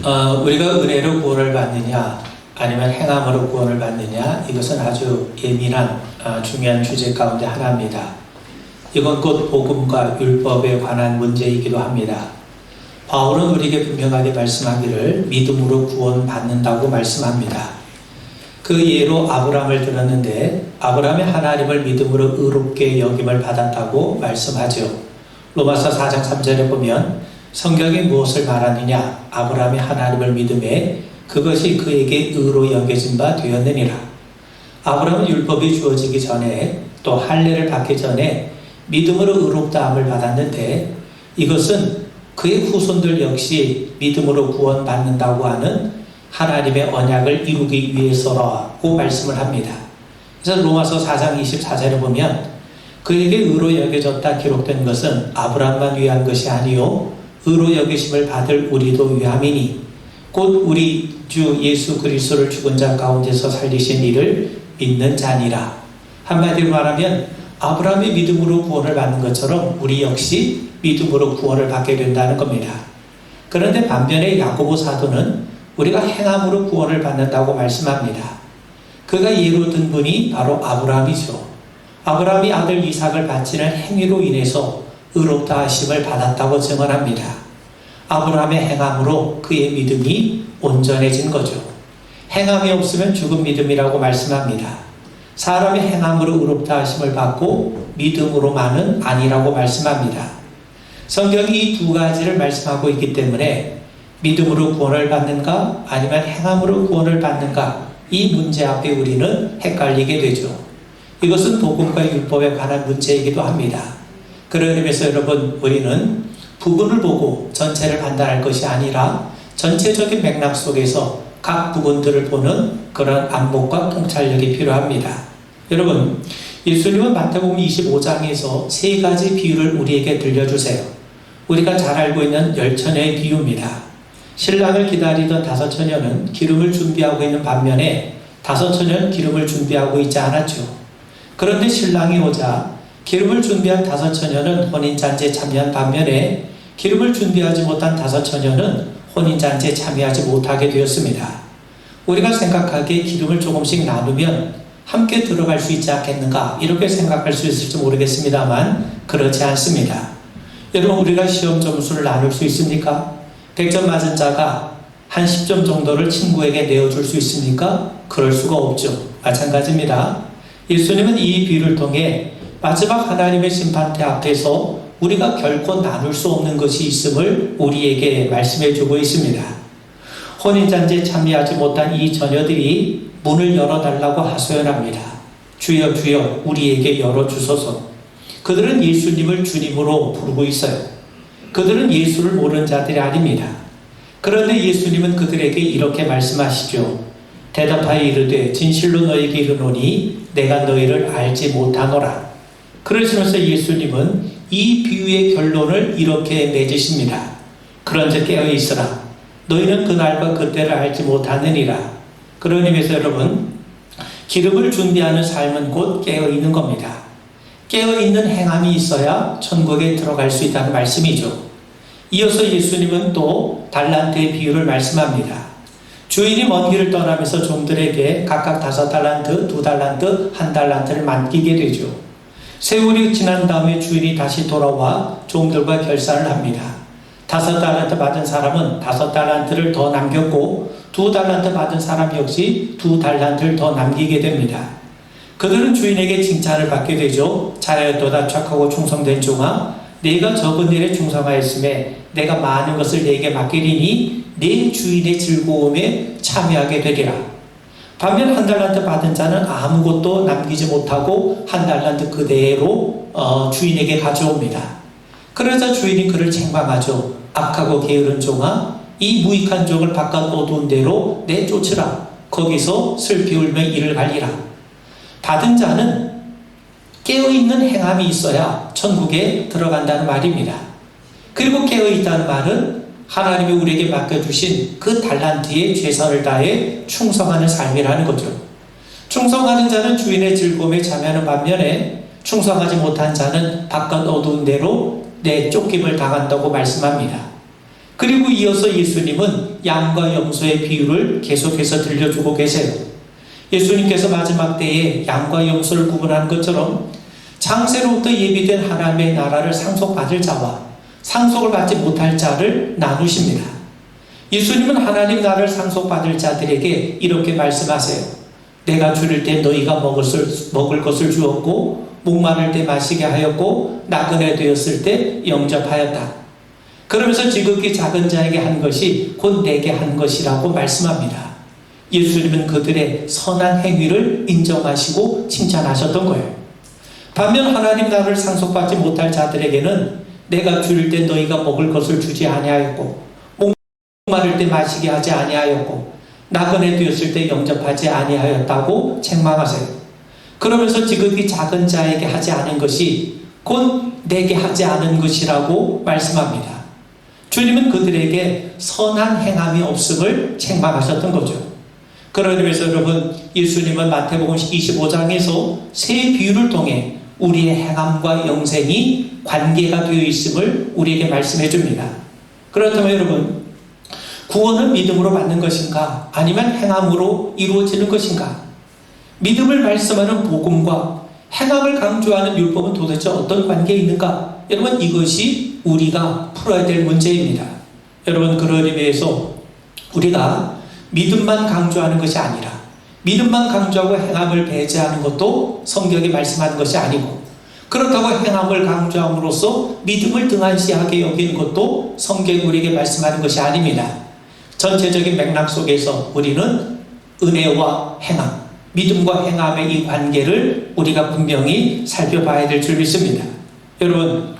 우리가 은혜로 구원을 받느냐 아니면 행함으로 구원을 받느냐, 이것은 아주 예민한 중요한 주제 가운데 하나입니다. 이건 곧 복음과 율법에 관한 문제이기도 합니다. 바울은 우리에게 분명하게 말씀하기를 믿음으로 구원받는다고 말씀합니다. 그 예로 아브라함을 들었는데 아브라함이 하나님을 믿음으로 의롭게 여김을 받았다고 말씀하죠. 로마서 4장 3절에 보면 성경이 무엇을 말하느냐, 아브라함이 하나님을 믿음에 그것이 그에게 의로 여겨진 바 되었느니라. 아브라함은 율법이 주어지기 전에 또 할례를 받기 전에 믿음으로 의롭다함을 받았는데, 이것은 그의 후손들 역시 믿음으로 구원받는다고 하는 하나님의 언약을 이루기 위해서라고 말씀을 합니다. 그래서 로마서 4장 24절에 보면 그에게 의로 여겨졌다 기록된 것은 아브라함만 위한 것이 아니요 의로 여기심을 받을 우리도 위함이니 곧 우리 주 예수 그리스도를 죽은 자 가운데서 살리신 이를 믿는 자니라. 한마디로 말하면 아브라함이 믿음으로 구원을 받는 것처럼 우리 역시 믿음으로 구원을 받게 된다는 겁니다. 그런데 반면에 야고보 사도는 우리가 행함으로 구원을 받는다고 말씀합니다. 그가 예로 든 분이 바로 아브라함이죠. 아브라함이 아들 이삭을 바치는 행위로 인해서 의롭다 하심을 받았다고 증언합니다. 아브라함의 행함으로 그의 믿음이 온전해진 거죠. 행함이 없으면 죽은 믿음이라고 말씀합니다. 사람이 행함으로 의롭다 하심을 받고 믿음으로만은 아니라고 말씀합니다. 성경이 이 두 가지를 말씀하고 있기 때문에 믿음으로 구원을 받는가 아니면 행함으로 구원을 받는가, 이 문제 앞에 우리는 헷갈리게 되죠. 이것은 복음과 율법에 관한 문제이기도 합니다. 그런 의미에서 여러분, 우리는 부분을 보고 전체를 판단할 것이 아니라 전체적인 맥락 속에서 각 부분들을 보는 그런 안목과 통찰력이 필요합니다. 여러분, 예수님은 마태복음 25장에서 세 가지 비유를 우리에게 들려주세요. 우리가 잘 알고 있는 열처녀의 비유입니다. 신랑을 기다리던 다섯 처녀는 기름을 준비하고 있는 반면에 다섯 처녀는 기름을 준비하고 있지 않았죠. 그런데 신랑이 오자 기름을 준비한 다섯 처녀는 혼인잔치에 참여한 반면에 기름을 준비하지 못한 다섯 처녀는 혼인잔치에 참여하지 못하게 되었습니다. 우리가 생각하기에 기름을 조금씩 나누면 함께 들어갈 수 있지 않겠는가, 이렇게 생각할 수 있을지 모르겠습니다만 그렇지 않습니다. 여러분, 우리가 시험 점수를 나눌 수 있습니까? 100점 맞은 자가 한 10점 정도를 친구에게 내어줄 수 있습니까? 그럴 수가 없죠. 마찬가지입니다. 예수님은 이 비유를 통해 마지막 하나님의 심판대 앞에서 우리가 결코 나눌 수 없는 것이 있음을 우리에게 말씀해 주고 있습니다. 혼인잔치에 참여하지 못한 이 처녀들이 문을 열어달라고 하소연합니다. 주여 주여 우리에게 열어주소서. 그들은 예수님을 주님으로 부르고 있어요. 그들은 예수를 모르는 자들이 아닙니다. 그런데 예수님은 그들에게 이렇게 말씀하시죠. 대답하여 이르되 진실로 너희에게 이르노니 내가 너희를 알지 못하노라. 그러시면서 예수님은 이 비유의 결론을 이렇게 맺으십니다. 그런즉 깨어있으라. 너희는 그날과 그때를 알지 못하느니라. 그런 의미에서 여러분, 기름을 준비하는 삶은 곧 깨어있는 겁니다. 깨어있는 행함이 있어야 천국에 들어갈 수 있다는 말씀이죠. 이어서 예수님은 또 달란트의 비유를 말씀합니다. 주인이 먼 길을 떠나면서 종들에게 각각 5달란트, 2달란트, 1달란트를 맡기게 되죠. 세월이 지난 다음에 주인이 다시 돌아와 종들과 결산을 합니다. 5달란트 받은 사람은 5달란트를 더 남겼고 2달란트 받은 사람 역시 2달란트를 더 남기게 됩니다. 그들은 주인에게 칭찬을 받게 되죠. 잘하였도다 착하고 충성된 종아, 네가 적은 일에 충성하였음에 내가 많은 것을 네게 맡기리니 네 주인의 즐거움에 참여하게 되리라. 반면 1달란트 받은 자는 아무것도 남기지 못하고 1달란트 그대로 주인에게 가져옵니다. 그러자 주인이 그를 책망하죠. 악하고 게으른 종아, 이 무익한 종을 바깥 어두운 데로 내쫓으라. 거기서 슬피 울며 이를 갈리라. 받은 자는 깨어있는 행함이 있어야 천국에 들어간다는 말입니다. 그리고 깨어있다는 말은 하나님이 우리에게 맡겨주신 그 달란트에 최선을 다해 충성하는 삶이라는 거죠. 충성하는 자는 주인의 즐거움에 참여하는 반면에 충성하지 못한 자는 바깥 어두운 데로 내쫓김을 당한다고 말씀합니다. 그리고 이어서 예수님은 양과 염소의 비유를 계속해서 들려주고 계세요. 예수님께서 마지막 때에 양과 염소를 구분한 것처럼 창세로부터 예비된 하나님의 나라를 상속받을 자와 상속을 받지 못할 자를 나누십니다. 예수님은 하나님 나라를 상속받을 자들에게 이렇게 말씀하세요. 내가 줄일 때 너희가 먹을 것을 주었고 목마를 때 마시게 하였고 나그네 되었을 때 영접하였다. 그러면서 지극히 작은 자에게 한 것이 곧 내게 한 것이라고 말씀합니다. 예수님은 그들의 선한 행위를 인정하시고 칭찬하셨던 거예요. 반면 하나님 나라를 상속받지 못할 자들에게는 내가 줄일 때 너희가 먹을 것을 주지 아니하였고 목마를 때 마시게 하지 아니하였고 나그네 되었을 때 영접하지 아니하였다고 책망하세요. 그러면서 지극히 작은 자에게 하지 않은 것이 곧 내게 하지 않은 것이라고 말씀합니다. 주님은 그들에게 선한 행함이 없음을 책망하셨던 거죠. 그러기 위해서 여러분, 예수님은 마태복음 25장에서 세 비유를 통해 우리의 행함과 영생이 관계가 되어 있음을 우리에게 말씀해 줍니다. 그렇다면 여러분, 구원은 믿음으로 받는 것인가? 아니면 행함으로 이루어지는 것인가? 믿음을 말씀하는 복음과 행함을 강조하는 율법은 도대체 어떤 관계에 있는가? 여러분, 이것이 우리가 풀어야 될 문제입니다. 여러분, 그런 의미에서 우리가 믿음만 강조하는 것이 아니라 믿음만 강조하고 행함을 배제하는 것도 성경이 말씀하는 것이 아니고, 그렇다고 행함을 강조함으로써 믿음을 등한시하게 여기는 것도 성경이 우리에게 말씀하는 것이 아닙니다. 전체적인 맥락 속에서 우리는 은혜와 행함, 믿음과 행함의 이 관계를 우리가 분명히 살펴봐야 될 줄 믿습니다. 여러분,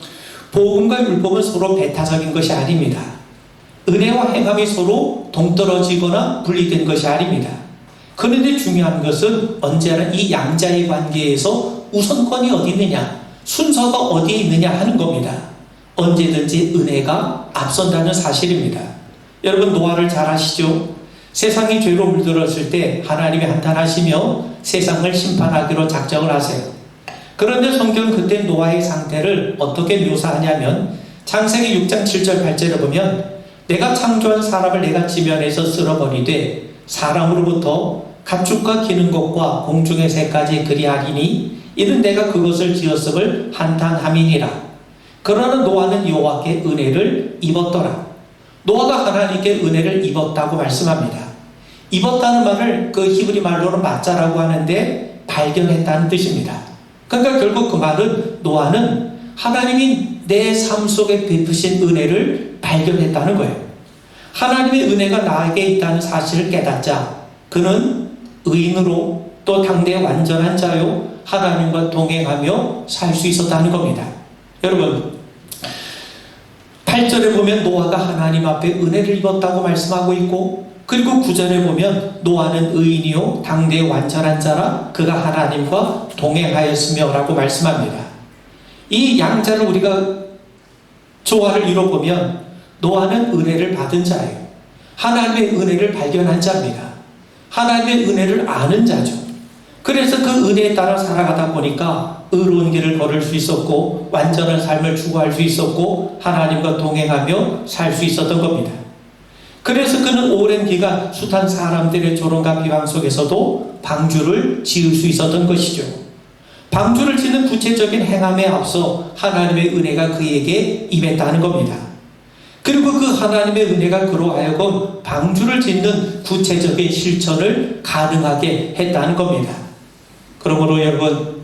복음과 율법은 서로 배타적인 것이 아닙니다. 은혜와 행함이 서로 동떨어지거나 분리된 것이 아닙니다. 그런데 중요한 것은 언제나 이 양자의 관계에서 우선권이 어디 있느냐, 순서가 어디에 있느냐 하는 겁니다. 언제든지 은혜가 앞선다는 사실입니다. 여러분, 노아를 잘 아시죠? 세상이 죄로 물들었을 때 하나님이 한탄하시며 세상을 심판하기로 작정을 하세요. 그런데 성경은 그때 노아의 상태를 어떻게 묘사하냐면 창세기 6장 7절 8절을 보면 내가 창조한 사람을 내가 지면에서 쓸어버리되 사람으로부터 가축과 기는 것과 공중의 새까지 그리하리니 이는 내가 그것을 지었음을 한탄함이니라. 그러나 노아는 여호와께 은혜를 입었더라. 노아가 하나님께 은혜를 입었다고 말씀합니다. 입었다는 말을 그 히브리 말로는 맞자라고 하는데 발견했다는 뜻입니다. 그러니까 결국 그 말은 노아는 하나님이 내 삶 속에 베푸신 은혜를 발견했다는 거예요. 하나님의 은혜가 나에게 있다는 사실을 깨닫자 그는 의인으로 또 당대의 완전한 자요 하나님과 동행하며 살 수 있었다는 겁니다. 여러분, 8절에 보면 노아가 하나님 앞에 은혜를 입었다고 말씀하고 있고, 그리고 9절에 보면 노아는 의인이요 당대의 완전한 자라 그가 하나님과 동행하였으며 라고 말씀합니다. 이 양자를 우리가 조화를 이뤄보면 노아는 은혜를 받은 자예요. 하나님의 은혜를 발견한 자입니다. 하나님의 은혜를 아는 자죠. 그래서 그 은혜에 따라 살아가다 보니까 의로운 길을 걸을 수 있었고 완전한 삶을 추구할 수 있었고 하나님과 동행하며 살 수 있었던 겁니다. 그래서 그는 오랜 기간 숱한 사람들의 조롱과 비방 속에서도 방주를 지을 수 있었던 것이죠. 방주를 짓는 구체적인 행함에 앞서 하나님의 은혜가 그에게 임했다는 겁니다. 그리고 그 하나님의 은혜가 그로 하여금 방주를 짓는 구체적인 실천을 가능하게 했다는 겁니다. 그러므로 여러분,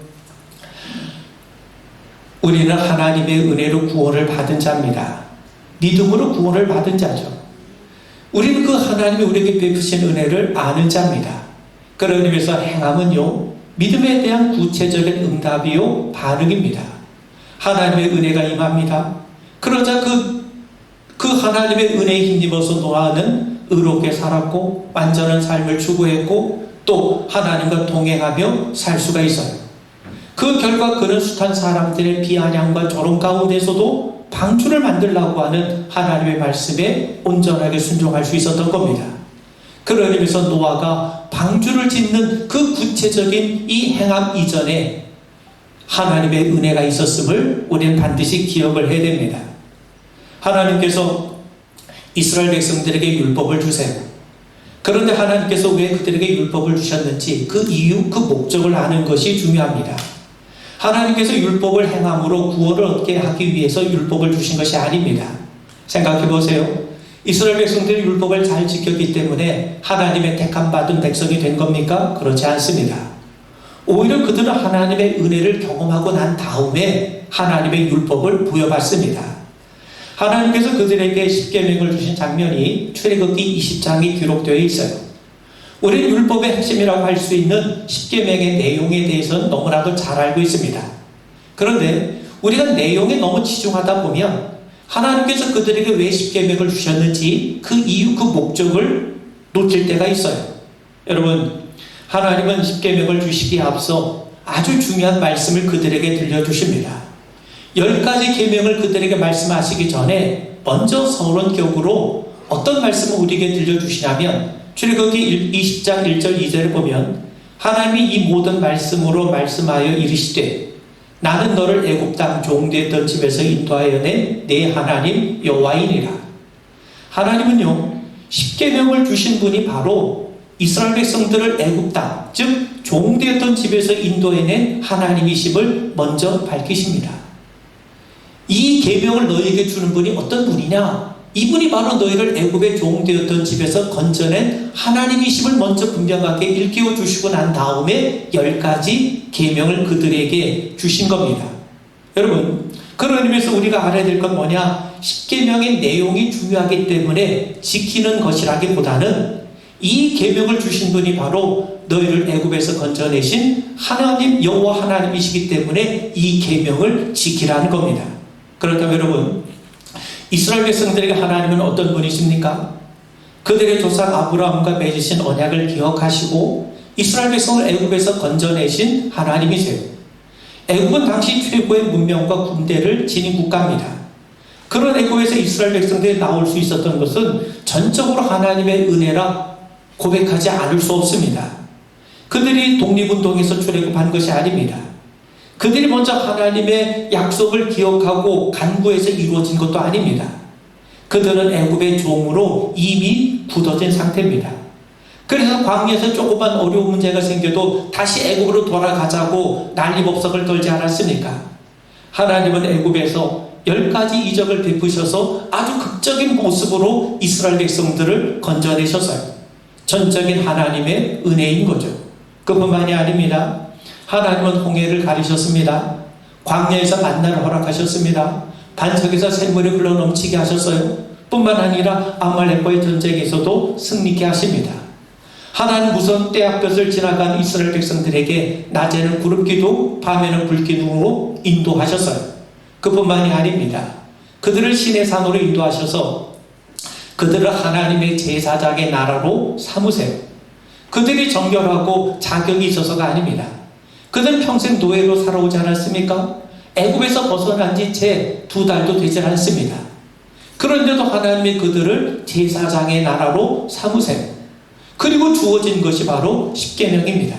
우리는 하나님의 은혜로 구원을 받은 자입니다. 믿음으로 구원을 받은 자죠. 우리는 그 하나님이 우리에게 베푸신 은혜를 아는 자입니다. 그런 의미에서 행함은요, 믿음에 대한 구체적인 응답이요 반응입니다. 하나님의 은혜가 임합니다. 그러자 그 하나님의 은혜에 힘입어서 노아는 의롭게 살았고 완전한 삶을 추구했고 또 하나님과 동행하며 살 수가 있어요. 그 결과 그는 숱한 사람들의 비아냥과 조롱 가운데서도 방주를 만들려고 하는 하나님의 말씀에 온전하게 순종할 수 있었던 겁니다. 그런 의미에서 노아가 방주를 짓는 그 구체적인 이 행함 이전에 하나님의 은혜가 있었음을 우리는 반드시 기억을 해야 됩니다. 하나님께서 이스라엘 백성들에게 율법을 주세요. 그런데 하나님께서 왜 그들에게 율법을 주셨는지 그 이유, 그 목적을 아는 것이 중요합니다. 하나님께서 율법을 행함으로 구원을 얻게 하기 위해서 율법을 주신 것이 아닙니다. 생각해 보세요. 이스라엘 백성들이 율법을 잘 지켰기 때문에 하나님의 택함 받은 백성이 된 겁니까? 그렇지 않습니다. 오히려 그들은 하나님의 은혜를 경험하고 난 다음에 하나님의 율법을 부여받습니다. 하나님께서 그들에게 십계명을 주신 장면이 출애굽기 20장에 기록되어 있어요. 우리는 율법의 핵심이라고 할 수 있는 십계명의 내용에 대해서는 너무나도 잘 알고 있습니다. 그런데 우리가 내용에 너무 치중하다 보면 하나님께서 그들에게 왜 십계명을 주셨는지 그 이유, 그 목적을 놓칠 때가 있어요. 여러분, 하나님은 십계명을 주시기에 앞서 아주 중요한 말씀을 그들에게 들려주십니다. 10가지 계명을 그들에게 말씀하시기 전에 먼저 서론격으로 어떤 말씀을 우리에게 들려주시냐면 출애굽기 20장 1절 2절을 보면 하나님이 이 모든 말씀으로 말씀하여 이르시되 나는 너를 애굽 땅 종되었던 집에서 인도하여 낸 내 하나님 여호와이니라. 하나님은요, 십계명을 주신 분이 바로 이스라엘 백성들을 애굽 땅, 즉 종되었던 집에서 인도해낸 하나님이심을 먼저 밝히십니다. 이 계명을 너희에게 주는 분이 어떤 분이냐? 이분이 바로 너희를 애굽의 종되었던 집에서 건져낸 하나님이심을 먼저 분명하게 일깨워 주시고 난 다음에 10가지 계명을 그들에게 주신 겁니다. 여러분, 그런 의미에서 우리가 알아야 될 건 뭐냐? 십계명의 내용이 중요하기 때문에 지키는 것이라기보다는 이 계명을 주신 분이 바로 너희를 애굽에서 건져내신 하나님 여호와 하나님이시기 때문에 이 계명을 지키라는 겁니다. 그렇다면 여러분, 이스라엘 백성들에게 하나님은 어떤 분이십니까? 그들의 조상 아브라함과 맺으신 언약을 기억하시고 이스라엘 백성을 애굽에서 건져내신 하나님이세요. 애굽은 당시 최고의 문명과 군대를 지닌 국가입니다. 그런 애굽에서 이스라엘 백성들이 나올 수 있었던 것은 전적으로 하나님의 은혜라 고백하지 않을 수 없습니다. 그들이 독립운동에서 출애굽한 것이 아닙니다. 그들이 먼저 하나님의 약속을 기억하고 간구해서 이루어진 것도 아닙니다. 그들은 애굽의 종으로 이미 굳어진 상태입니다. 그래서 광야에서 조그만 어려운 문제가 생겨도 다시 애굽으로 돌아가자고 난리법석을 떨지 않았습니까? 하나님은 애굽에서 10가지 이적을 베푸셔서 아주 극적인 모습으로 이스라엘 백성들을 건져내셨어요. 전적인 하나님의 은혜인 거죠. 그뿐만이 아닙니다. 하나님은 홍해를 가리셨습니다. 광야에서 만나를 허락하셨습니다. 반석에서 샘물이 흘러 넘치게 하셨어요. 뿐만 아니라 아말렉과의 전쟁에서도 승리케 하십니다. 하나님 우선 떼약볕을 지나간 이스라엘 백성들에게 낮에는 구름기둥, 밤에는 불기둥으로 인도하셨어요. 그뿐만이 아닙니다. 그들을 시내 산으로 인도하셔서 그들을 하나님의 제사장의 나라로 삼으세요. 그들이 정결하고 자격이 있어서가 아닙니다. 그들은 평생 노예로 살아오지 않았습니까? 애굽에서 벗어난 지 채 2달도 되지 않습니다. 그런데도 하나님이 그들을 제사장의 나라로 삼으세요. 그리고 주어진 것이 바로 십계명입니다.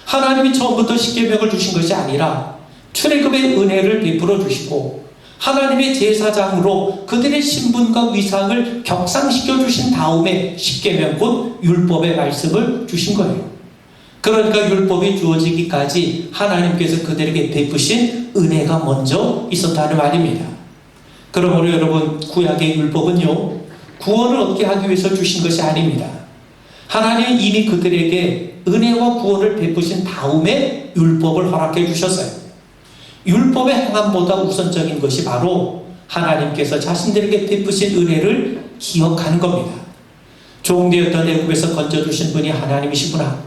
하나님이 처음부터 십계명을 주신 것이 아니라 출애굽의 은혜를 베풀어 주시고 하나님의 제사장으로 그들의 신분과 위상을 격상시켜 주신 다음에 십계명 곧 율법의 말씀을 주신 거예요. 그러니까 율법이 주어지기까지 하나님께서 그들에게 베푸신 은혜가 먼저 있었다는 말입니다. 그러므로 여러분, 구약의 율법은요, 구원을 얻게 하기 위해서 주신 것이 아닙니다. 하나님은 이미 그들에게 은혜와 구원을 베푸신 다음에 율법을 허락해 주셨어요. 율법의 행함보다 우선적인 것이 바로 하나님께서 자신들에게 베푸신 은혜를 기억하는 겁니다. 종되었던 애굽에서 건져주신 분이 하나님이시구나.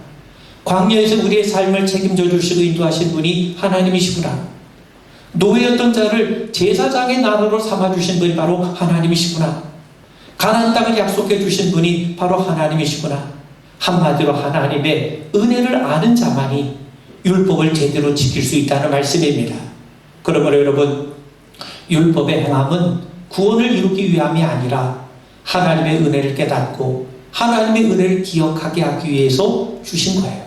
광야에서 우리의 삶을 책임져 주시고 인도하신 분이 하나님이시구나. 노예였던 자를 제사장의 나라로 삼아주신 분이 바로 하나님이시구나. 가나안 땅을 약속해 주신 분이 바로 하나님이시구나. 한마디로 하나님의 은혜를 아는 자만이 율법을 제대로 지킬 수 있다는 말씀입니다. 그러므로 여러분, 율법의 행함은 구원을 이루기 위함이 아니라 하나님의 은혜를 깨닫고 하나님의 은혜를 기억하게 하기 위해서 주신 거예요.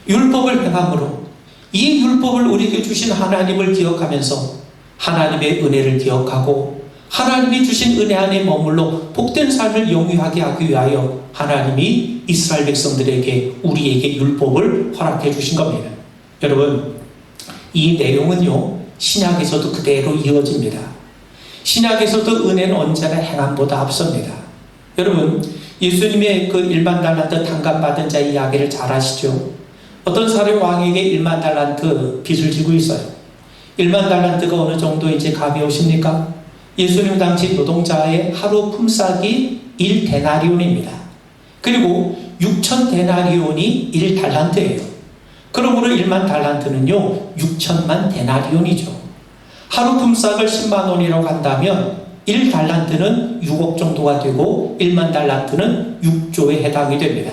율법을 행함으로 이 율법을 우리에게 주신 하나님을 기억하면서 하나님의 은혜를 기억하고 하나님이 주신 은혜 안에 머물러 복된 삶을 영위하게 하기 위하여 하나님이 이스라엘 백성들에게 우리에게 율법을 허락해 주신 겁니다. 여러분, 이 내용은요 신약에서도 그대로 이어집니다. 신약에서도 은혜는 언제나 행함보다 앞섭니다. 여러분, 예수님의 그 1만 달란트 탕감받은 자 이야기를 잘 아시죠? 어떤 사람이 왕에게 1만 달란트 빚을 지고 있어요. 1만 달란트가 어느 정도 이제 감이 오십니까? 예수님 당시 노동자의 하루 품삯이 1데나리온입니다. 그리고 6천 데나리온이 1달란트예요. 그러므로 1만 달란트는요 6천만 데나리온이죠. 하루 품삯을 10만 원이라고 한다면 1달란트는 6억 정도가 되고 1만 달란트는 6조에 해당이 됩니다.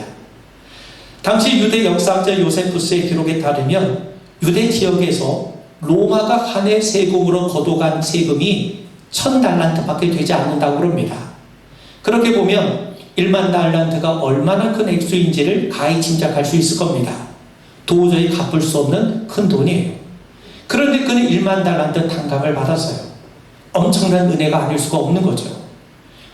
당시 유대 역사학자 요세푸스의 기록에 따르면 유대 지역에서 로마가 한 해 세금으로 걷어간 세금이 1000달란트밖에 되지 않는다고 합니다. 그렇게 보면 1만 달란트가 얼마나 큰 액수인지를 가히 짐작할 수 있을 겁니다. 도저히 갚을 수 없는 큰 돈이에요. 그런데 그는 1만 달란트 탕감을 받았어요. 엄청난 은혜가 아닐 수가 없는 거죠.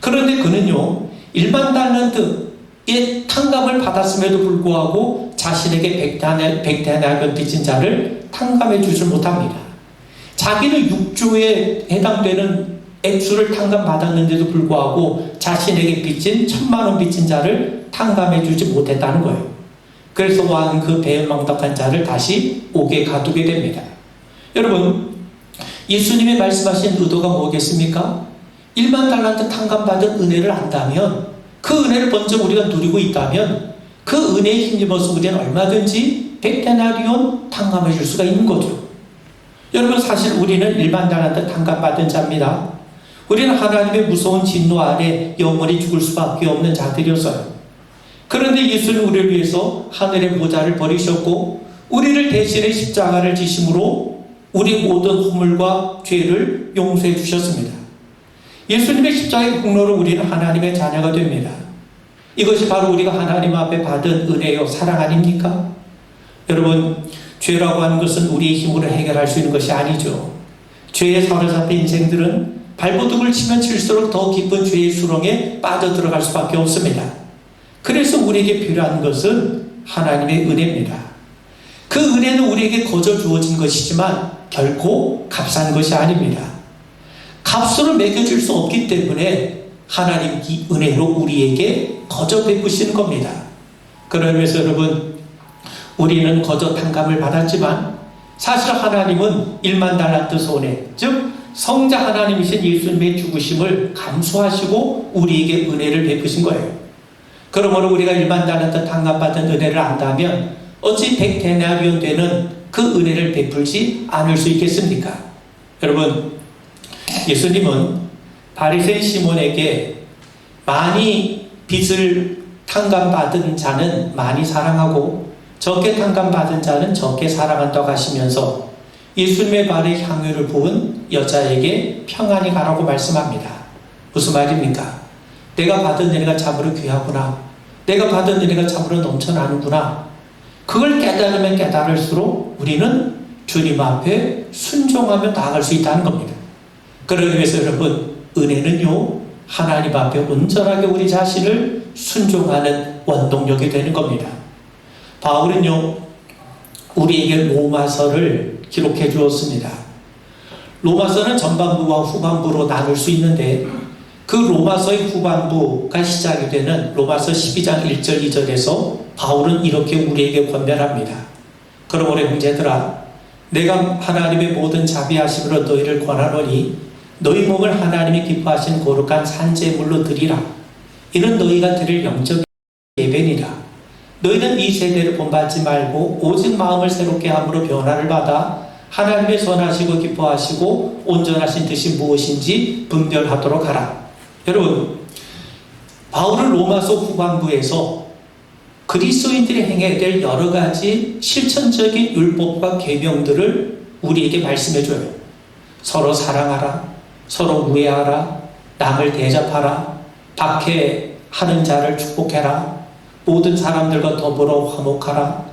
그런데 그는요 1만 달란트의 탕감을 받았음에도 불구하고 자신에게 100데나리온 빚진 자를 탕감해 주지 못합니다. 자기는 6조에 해당되는 액수를 탕감받았는데도 불구하고 자신에게 빚진 1000만 원 빚진 자를 탕감해 주지 못했다는 거예요. 그래서 왕은 그 배은망덕한 자를 다시 옥에 가두게 됩니다. 여러분, 예수님이 말씀하신 의도가 뭐겠습니까? 1만 달란트 탕감받은 은혜를 안다면, 그 은혜를 먼저 우리가 누리고 있다면 그 은혜에 힘입어서 우리는 얼마든지 100데나리온 탕감해 줄 수가 있는 거죠. 여러분, 사실 우리는 1만 달란트 탕감받은 자입니다. 우리는 하나님의 무서운 진노 아래 영원히 죽을 수밖에 없는 자들이었어요. 그런데 예수는 우리를 위해서 하늘의 보좌를 버리셨고 우리를 대신에 십자가를 지심으로 우리 모든 허물과 죄를 용서해 주셨습니다. 예수님의 십자가의 공로로 우리는 하나님의 자녀가 됩니다. 이것이 바로 우리가 하나님 앞에 받은 은혜요 사랑 아닙니까? 여러분, 죄라고 하는 것은 우리의 힘으로 해결할 수 있는 것이 아니죠. 죄에 사로잡힌 인생들은 발버둥을 치면 칠수록 더 깊은 죄의 수렁에 빠져들어갈 수밖에 없습니다. 그래서 우리에게 필요한 것은 하나님의 은혜입니다. 그 은혜는 우리에게 거저 주어진 것이지만 결코 값싼 것이 아닙니다. 값으로 매겨줄 수 없기 때문에 하나님 이 은혜로 우리에게 거저 베푸시는 겁니다. 그러면서 여러분, 우리는 거저 탕감을 받았지만 사실 하나님은 1만 달란트 손해, 즉 성자 하나님이신 예수님의 죽으심을 감수하시고 우리에게 은혜를 베푸신 거예요. 그러므로 우리가 1만 달란트 탕감받은 은혜를 안다면 어찌 100데나리온 되는 그 은혜를 베풀지 않을 수 있겠습니까? 여러분, 예수님은 바리새인 시몬에게 많이 빚을 탕감받은 자는 많이 사랑하고 적게 탕감받은 자는 적게 사랑한다고 하시면서 예수님의 발에 향유를 부은 여자에게 평안히 가라고 말씀합니다. 무슨 말입니까? 내가 받은 은혜가 참으로 귀하구나. 내가 받은 은혜가 참으로 넘쳐나는구나. 그걸 깨달으면 깨달을수록 우리는 주님 앞에 순종하며 나아갈 수 있다는 겁니다. 그러기 위해서 여러분, 은혜는요 하나님 앞에 온전하게 우리 자신을 순종하는 원동력이 되는 겁니다. 바울은요 우리에게 로마서를 기록해 주었습니다. 로마서는 전반부와 후반부로 나눌 수 있는데 그 로마서의 후반부가 시작이 되는 로마서 12장 1절 2절에서 바울은 이렇게 우리에게 권면합니다. 그러므로 형제들아, 내가 하나님의 모든 자비하심으로 너희를 권하노니 너희 몸을 하나님이 기뻐하신 거룩한 산제물로 드리라. 이는 너희가 드릴 영적 예배니라. 너희는 이 세대를 본받지 말고 오직 마음을 새롭게 함으로 변화를 받아 하나님의 선하시고 기뻐하시고 온전하신 뜻이 무엇인지 분별하도록 하라. 여러분, 바울은 로마서 후반부에서 그리스도인들이 행해야 될 여러 가지 실천적인 율법과 계명들을 우리에게 말씀해줘요. 서로 사랑하라, 서로 우애하라, 남을 대접하라, 박해하는 자를 축복해라, 모든 사람들과 더불어 화목하라,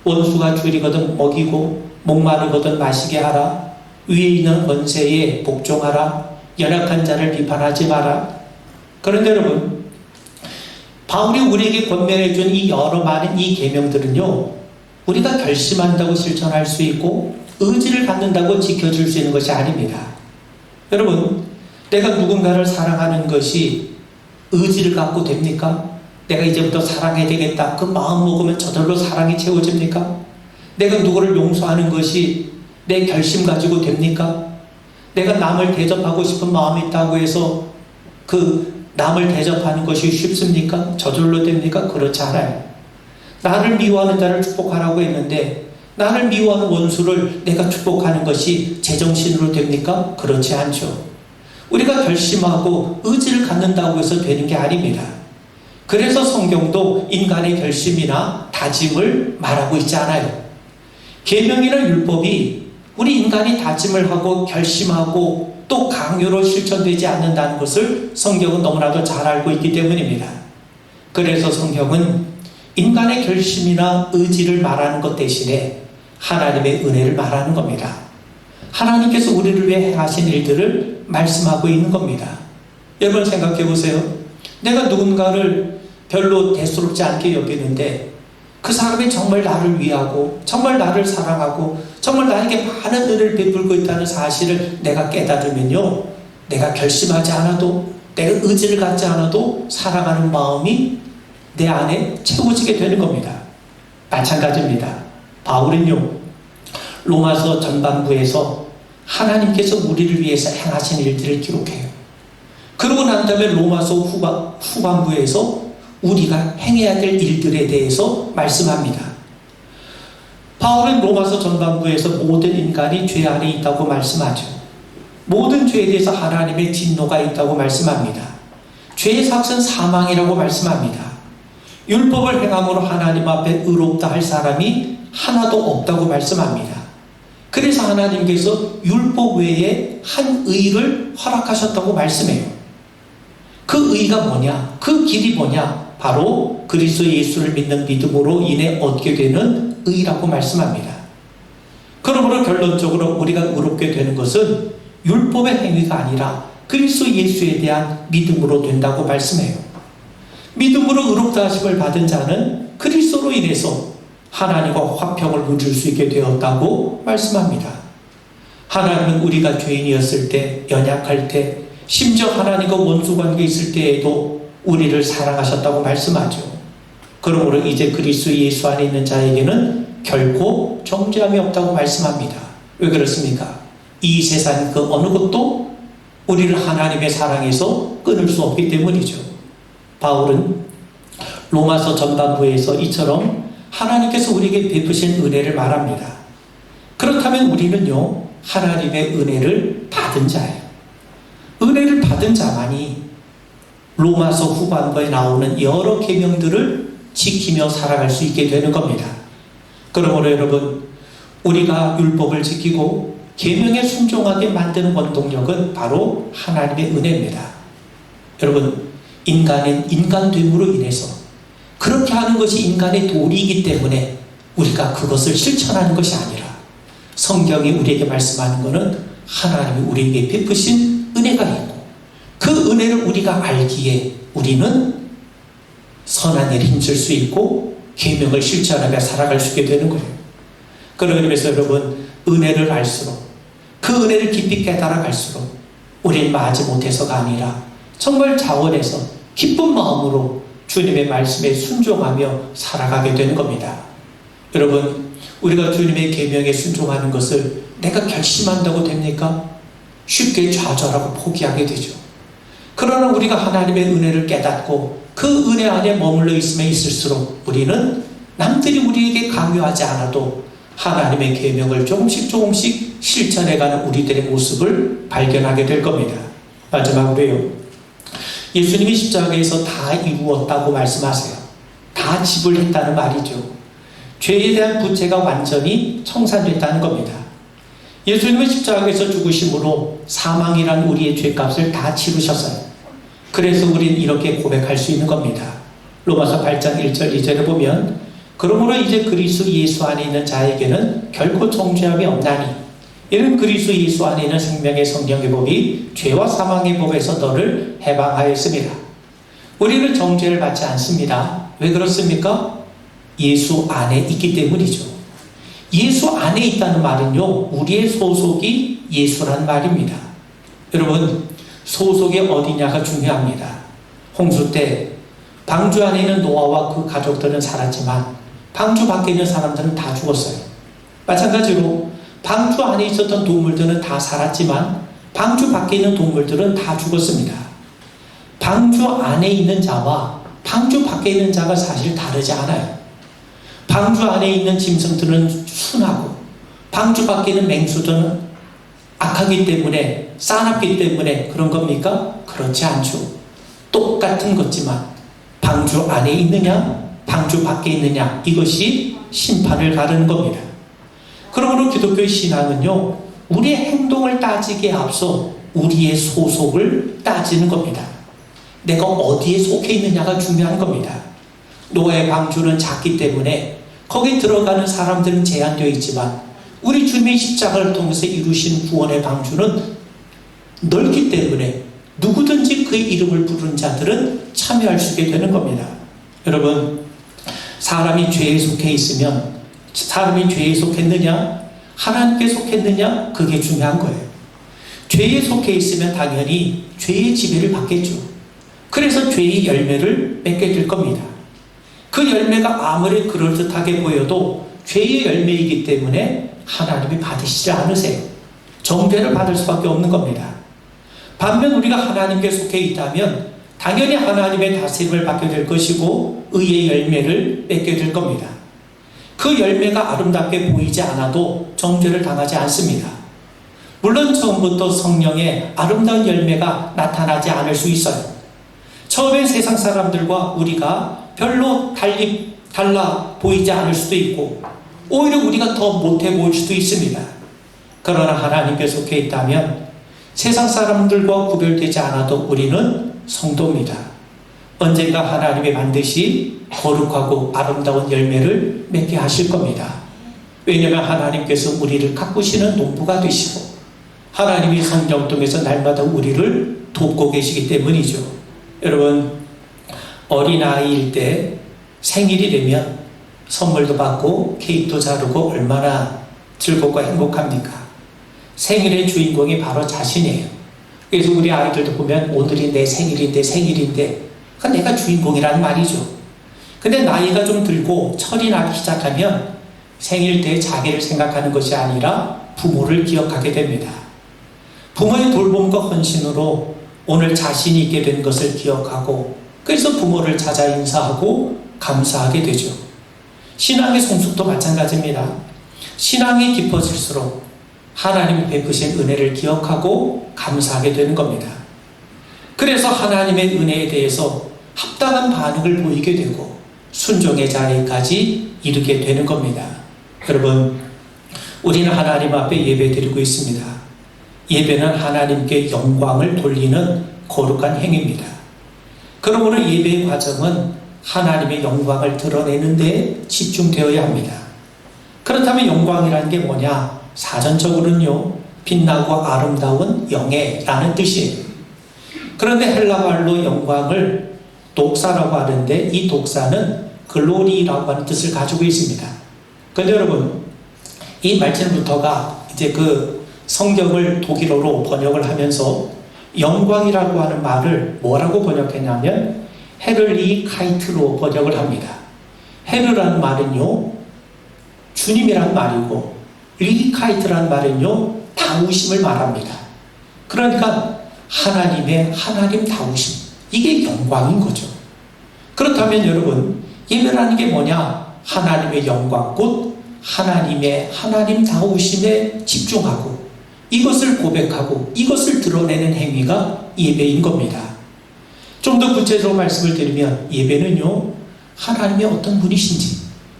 원수가 줄이거든 먹이고 목마르거든 마시게 하라, 위에 있는 권세에 복종하라, 연약한 자를 비판하지 마라. 그런데 여러분, 바울이 우리에게 권면해 준 이 여러 많은 이 계명들은요, 우리가 결심한다고 실천할 수 있고 의지를 갖는다고 지켜줄 수 있는 것이 아닙니다. 여러분, 내가 누군가를 사랑하는 것이 의지를 갖고 됩니까? 내가 이제부터 사랑해야 되겠다, 그 마음 먹으면 저절로 사랑이 채워집니까? 내가 누구를 용서하는 것이 내 결심 가지고 됩니까? 내가 남을 대접하고 싶은 마음이 있다고 해서 그 남을 대접하는 것이 쉽습니까? 저절로 됩니까? 그렇지 않아요. 나를 미워하는 자를 축복하라고 했는데 나를 미워하는 원수를 내가 축복하는 것이 제정신으로 됩니까? 그렇지 않죠. 우리가 결심하고 의지를 갖는다고 해서 되는 게 아닙니다. 그래서 성경도 인간의 결심이나 다짐을 말하고 있지 않아요. 계명이나 율법이 우리 인간이 다짐을 하고 결심하고 또 강요로 실천되지 않는다는 것을 성경은 너무나도 잘 알고 있기 때문입니다. 그래서 성경은 인간의 결심이나 의지를 말하는 것 대신에 하나님의 은혜를 말하는 겁니다. 하나님께서 우리를 위해 행하신 일들을 말씀하고 있는 겁니다. 여러분 생각해 보세요. 내가 누군가를 별로 대수롭지 않게 여기는데 그 사람이 정말 나를 위하고 정말 나를 사랑하고 정말 나에게 많은 은혜를 베풀고 있다는 사실을 내가 깨달으면요, 내가 결심하지 않아도, 내가 의지를 갖지 않아도 사랑하는 마음이 내 안에 채워지게 되는 겁니다. 마찬가지입니다. 바울은요, 로마서 전반부에서 하나님께서 우리를 위해서 행하신 일들을 기록해요. 그러고 난 다음에 로마서 후반부에서 우리가 행해야 될 일들에 대해서 말씀합니다. 바울은 로마서 전반부에서 모든 인간이 죄 안에 있다고 말씀하죠. 모든 죄에 대해서 하나님의 진노가 있다고 말씀합니다. 죄의 삭은 사망이라고 말씀합니다. 율법을 행함으로 하나님 앞에 의롭다 할 사람이 하나도 없다고 말씀합니다. 그래서 하나님께서 율법 외에 한 의를 허락하셨다고 말씀해요. 그 의가 뭐냐? 그 길이 뭐냐? 바로 그리스도 예수를 믿는 믿음으로 인해 얻게 되는 의라고 말씀합니다. 그러므로 결론적으로 우리가 의롭게 되는 것은 율법의 행위가 아니라 그리스도 예수에 대한 믿음으로 된다고 말씀해요. 믿음으로 의롭다 하심을 받은 자는 그리스도로 인해서 하나님과 화평을 누릴 수 있게 되었다고 말씀합니다. 하나님은 우리가 죄인이었을 때, 연약할 때, 심지어 하나님과 원수관계에 있을 때에도 우리를 사랑하셨다고 말씀하죠. 그러므로 이제 그리스도 예수 안에 있는 자에게는 결코 정죄함이 없다고 말씀합니다. 왜 그렇습니까? 이 세상 그 어느 것도 우리를 하나님의 사랑에서 끊을 수 없기 때문이죠. 바울은 로마서 전반부에서 이처럼 하나님께서 우리에게 베푸신 은혜를 말합니다. 그렇다면 우리는요, 하나님의 은혜를 받은 자예요. 은혜를 받은 자만이 로마서 후반부에 나오는 여러 계명들을 지키며 살아갈 수 있게 되는 겁니다. 그러므로 여러분, 우리가 율법을 지키고 계명에 순종하게 만드는 원동력은 바로 하나님의 은혜입니다. 여러분, 인간은 인간됨으로 인해서 그렇게 하는 것이 인간의 도리이기 때문에 우리가 그것을 실천하는 것이 아니라 성경이 우리에게 말씀하는 것은 하나님이 우리에게 베푸신 은혜가 있고 그 은혜를 우리가 알기에 우리는 선한 일에 힘쓸 수 있고 계명을 실천하며 살아갈 수 있게 되는 거예요. 그런 의미에서 여러분, 은혜를 알수록 그 은혜를 깊이 깨달아 갈수록 우리는 마지 못해서가 아니라 정말 자원해서 기쁜 마음으로 주님의 말씀에 순종하며 살아가게 되는 겁니다. 여러분, 우리가 주님의 계명에 순종하는 것을 내가 결심한다고 됩니까? 쉽게 좌절하고 포기하게 되죠. 그러나 우리가 하나님의 은혜를 깨닫고 그 은혜 안에 머물러 있으면 있을수록 우리는 남들이 우리에게 강요하지 않아도 하나님의 계명을 조금씩 실천해가는 우리들의 모습을 발견하게 될 겁니다. 마지막으로요, 예수님이 십자가에서 다 이루었다고 말씀하세요. 다 지불했다는 말이죠. 죄에 대한 부채가 완전히 청산됐다는 겁니다. 예수님은 십자가에서 죽으심으로 사망이란 우리의 죄값을 다 치르셨어요. 그래서 우리는 이렇게 고백할 수 있는 겁니다. 로마서 8장 1절 2절에 보면, 그러므로 이제 그리스도 예수 안에 있는 자에게는 결코 정죄함이 없나니 이는 그리스도 예수 안에 있는 생명의 성령의 법이 죄와 사망의 법에서 너를 해방하였습니다. 우리는 정죄를 받지 않습니다. 왜 그렇습니까? 예수 안에 있기 때문이죠. 예수 안에 있다는 말은요, 우리의 소속이 예수란 말입니다. 여러분, 소속이 어디냐가 중요합니다. 홍수 때 방주 안에 있는 노아와 그 가족들은 살았지만 방주 밖에 있는 사람들은 다 죽었어요. 마찬가지로 방주 안에 있었던 동물들은 다 살았지만 방주 밖에 있는 동물들은 다 죽었습니다. 방주 안에 있는 자와 방주 밖에 있는 자가 사실 다르지 않아요. 방주 안에 있는 짐승들은 순하고 방주 밖에 있는 맹수들은 악하기 때문에, 싸납기 때문에 그런 겁니까? 그렇지 않죠. 똑같은 거지만 방주 안에 있느냐 방주 밖에 있느냐, 이것이 심판을 가르는 겁니다. 그러므로 기독교의 신앙은요, 우리의 행동을 따지기에 앞서 우리의 소속을 따지는 겁니다. 내가 어디에 속해 있느냐가 중요한 겁니다. 노아의 방주는 작기 때문에 거기 들어가는 사람들은 제한되어 있지만 우리 주님의 십자가를 통해서 이루신 구원의 방주는 넓기 때문에 누구든지 그의 이름을 부르는 자들은 참여할 수 있게 되는 겁니다. 여러분, 사람이 죄에 속해 있으면, 사람이 죄에 속했느냐 하나님께 속했느냐, 그게 중요한 거예요. 죄에 속해 있으면 당연히 죄의 지배를 받겠죠. 그래서 죄의 열매를 맺게 될 겁니다. 그 열매가 아무리 그럴듯하게 보여도 죄의 열매이기 때문에 하나님이 받으시지 않으세요. 정죄를 받을 수밖에 없는 겁니다. 반면 우리가 하나님께 속해 있다면 당연히 하나님의 다스림을 받게 될 것이고 의의 열매를 맺게 될 겁니다. 그 열매가 아름답게 보이지 않아도 정죄를 당하지 않습니다. 물론 처음부터 성령의 아름다운 열매가 나타나지 않을 수 있어요. 처음엔 세상 사람들과 우리가 별로 달라 보이지 않을 수도 있고 오히려 우리가 더 못해 보일 수도 있습니다. 그러나 하나님께 속해 있다면 세상 사람들과 구별되지 않아도 우리는 성도입니다. 언젠가 하나님이 반드시 거룩하고 아름다운 열매를 맺게 하실 겁니다. 왜냐하면 하나님께서 우리를 가꾸시는 농부가 되시고 하나님이 성령 통해서 날마다 우리를 돕고 계시기 때문이죠. 여러분, 어린아이일 때 생일이 되면 선물도 받고 케이크도 자르고 얼마나 즐겁고 행복합니까? 생일의 주인공이 바로 자신이에요. 그래서 우리 아이들도 보면 오늘이 내 생일인데 내가 주인공이라는 말이죠. 근데 나이가 좀 들고 철이 나기 시작하면 생일 때 자기를 생각하는 것이 아니라 부모를 기억하게 됩니다. 부모의 돌봄과 헌신으로 오늘 자신이 있게 된 것을 기억하고 그래서 부모를 찾아 인사하고 감사하게 되죠. 신앙의 성숙도 마찬가지입니다. 신앙이 깊어질수록 하나님이 베푸신 은혜를 기억하고 감사하게 되는 겁니다. 그래서 하나님의 은혜에 대해서 합당한 반응을 보이게 되고 순종의 자리까지 이르게 되는 겁니다. 여러분, 우리는 하나님 앞에 예배드리고 있습니다. 예배는 하나님께 영광을 돌리는 거룩한 행위입니다. 그러므로 예배의 과정은 하나님의 영광을 드러내는 데 집중되어야 합니다. 그렇다면 영광이라는 게 뭐냐? 사전적으로는요, 빛나고 아름다운 영예라는 뜻이에요. 그런데 헬라말로 영광을 독사라고 하는데 이 독사는 글로리라고 하는 뜻을 가지고 있습니다. 그런데 여러분, 이 말씀부터가 이제 그 성경을 독일어로 번역을 하면서 영광이라고 하는 말을 뭐라고 번역했냐면 헤를리카이트로 번역을 합니다. 헤르라는 말은요, 주님이란 말이고 리카이트라는 말은요, 다우심을 말합니다. 그러니까 하나님 다우심, 이게 영광인 거죠. 그렇다면 여러분, 예배라는 게 뭐냐? 하나님의 영광, 곧 하나님 다우심에 집중하고 이것을 고백하고 이것을 드러내는 행위가 예배인 겁니다. 좀 더 구체적으로 말씀을 드리면 예배는요, 하나님의 어떤 분이신지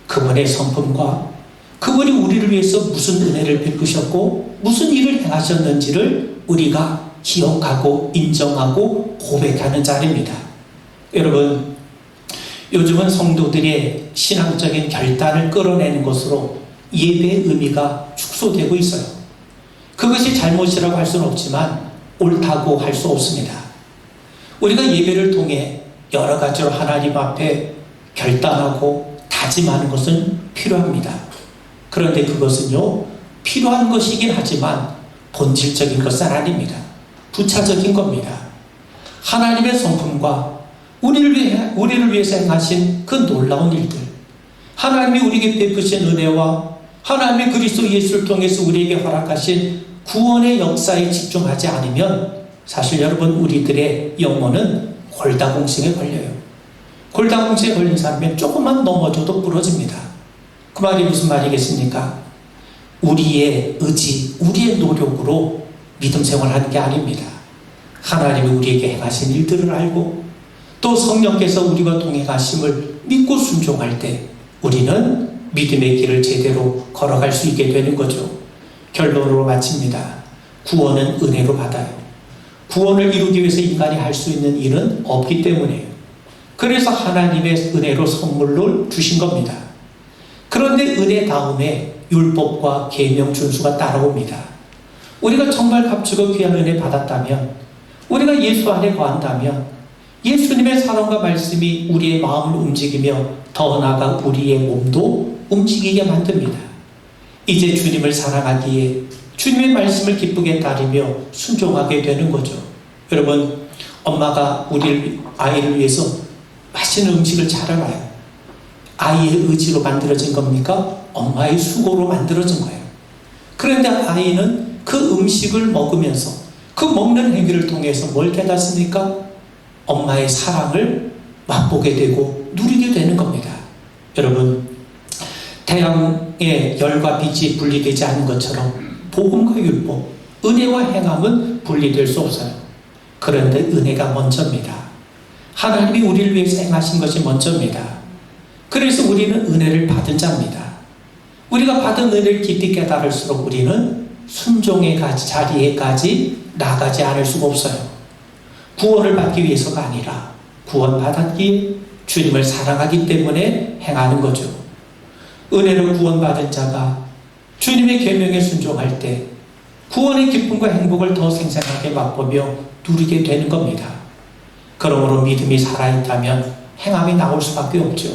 그분의 성품과 그분이 우리를 위해서 무슨 은혜를 베푸셨고 무슨 일을 행하셨는지를 우리가 기억하고 인정하고 고백하는 자리입니다. 여러분, 요즘은 성도들의 신앙적인 결단을 끌어내는 것으로 예배의 의미가 축소되고 있어요. 그것이 잘못이라고 할 수는 없지만 옳다고 할 수 없습니다. 우리가 예배를 통해 여러 가지로 하나님 앞에 결단하고 다짐하는 것은 필요합니다. 그런데 그것은요, 필요한 것이긴 하지만 본질적인 것은 아닙니다. 부차적인 겁니다. 하나님의 성품과 우리를 위해서 행하신 그 놀라운 일들, 하나님이 우리에게 베푸신 은혜와 하나님의 그리스도 예수를 통해서 우리에게 허락하신 구원의 역사에 집중하지 않으면 사실 여러분, 우리들의 영혼은 골다공증에 걸려요. 골다공증에 걸린 사람은 조금만 넘어져도 부러집니다. 그 말이 무슨 말이겠습니까? 우리의 의지, 우리의 노력으로 믿음 생활하는 게 아닙니다. 하나님이 우리에게 행하신 일들을 알고 또 성령께서 우리와 동행하심을 믿고 순종할 때 우리는 믿음의 길을 제대로 걸어갈 수 있게 되는 거죠. 결론으로 마칩니다. 구원은 은혜로 받아요. 구원을 이루기 위해서 인간이 할 수 있는 일은 없기 때문이에요. 그래서 하나님의 은혜로 선물로 주신 겁니다. 그런데 은혜 다음에 율법과 계명 준수가 따라옵니다. 우리가 정말 값지고 귀한 은혜 받았다면, 우리가 예수 안에 거한다면 예수님의 사랑과 말씀이 우리의 마음을 움직이며 더 나아가 우리의 몸도 움직이게 만듭니다. 이제 주님을 사랑하기에 주님의 말씀을 기쁘게 따르며 순종하게 되는 거죠. 여러분, 엄마가 우리 아이를 위해서 맛있는 음식을 차려놔요. 아이의 의지로 만들어진 겁니까? 엄마의 수고로 만들어진 거예요. 그런데 아이는 그 음식을 먹으면서 그 먹는 행위를 통해서 뭘 깨닫습니까? 엄마의 사랑을 맛보게 되고 누리게 되는 겁니다. 여러분, 태양의 열과 빛이 분리되지 않는 것처럼 복음과 율법, 은혜와 행함은 분리될 수 없어요. 그런데 은혜가 먼저입니다. 하나님이 우리를 위해서 행하신 것이 먼저입니다. 그래서 우리는 은혜를 받은 자입니다. 우리가 받은 은혜를 깊이 깨달을수록 우리는 순종의 자리에까지 나가지 않을 수가 없어요. 구원을 받기 위해서가 아니라 구원받았기에 주님을 사랑하기 때문에 행하는 거죠. 은혜로 구원받은 자가 주님의 계명에 순종할 때 구원의 기쁨과 행복을 더 생생하게 맛보며 누리게 되는 겁니다. 그러므로 믿음이 살아있다면 행함이 나올 수밖에 없죠.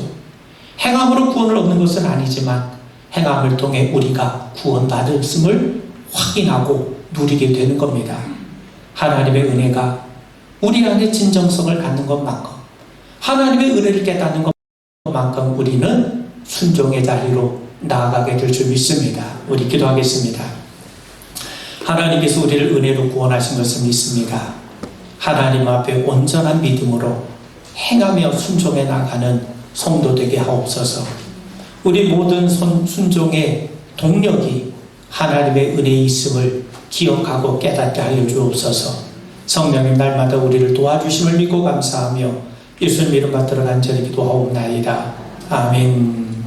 행함으로 구원을 얻는 것은 아니지만 행함을 통해 우리가 구원받았음을 확인하고 누리게 되는 겁니다. 하나님의 은혜가 우리 안에 진정성을 갖는 것만큼, 하나님의 은혜를 깨닫는 것만큼 우리는 순종의 자리로 나아가게 될 줄 믿습니다. 우리 기도하겠습니다. 하나님께서 우리를 은혜로 구원하신 것을 믿습니다. 하나님 앞에 온전한 믿음으로 행하며 순종해 나가는 성도 되게 하옵소서. 우리 모든 순종의 동력이 하나님의 은혜에 있음을 기억하고 깨닫게 하여 주옵소서. 성령님 날마다 우리를 도와주심을 믿고 감사하며 예수님 이름 받들어 간절히 기도하옵나이다. 아멘.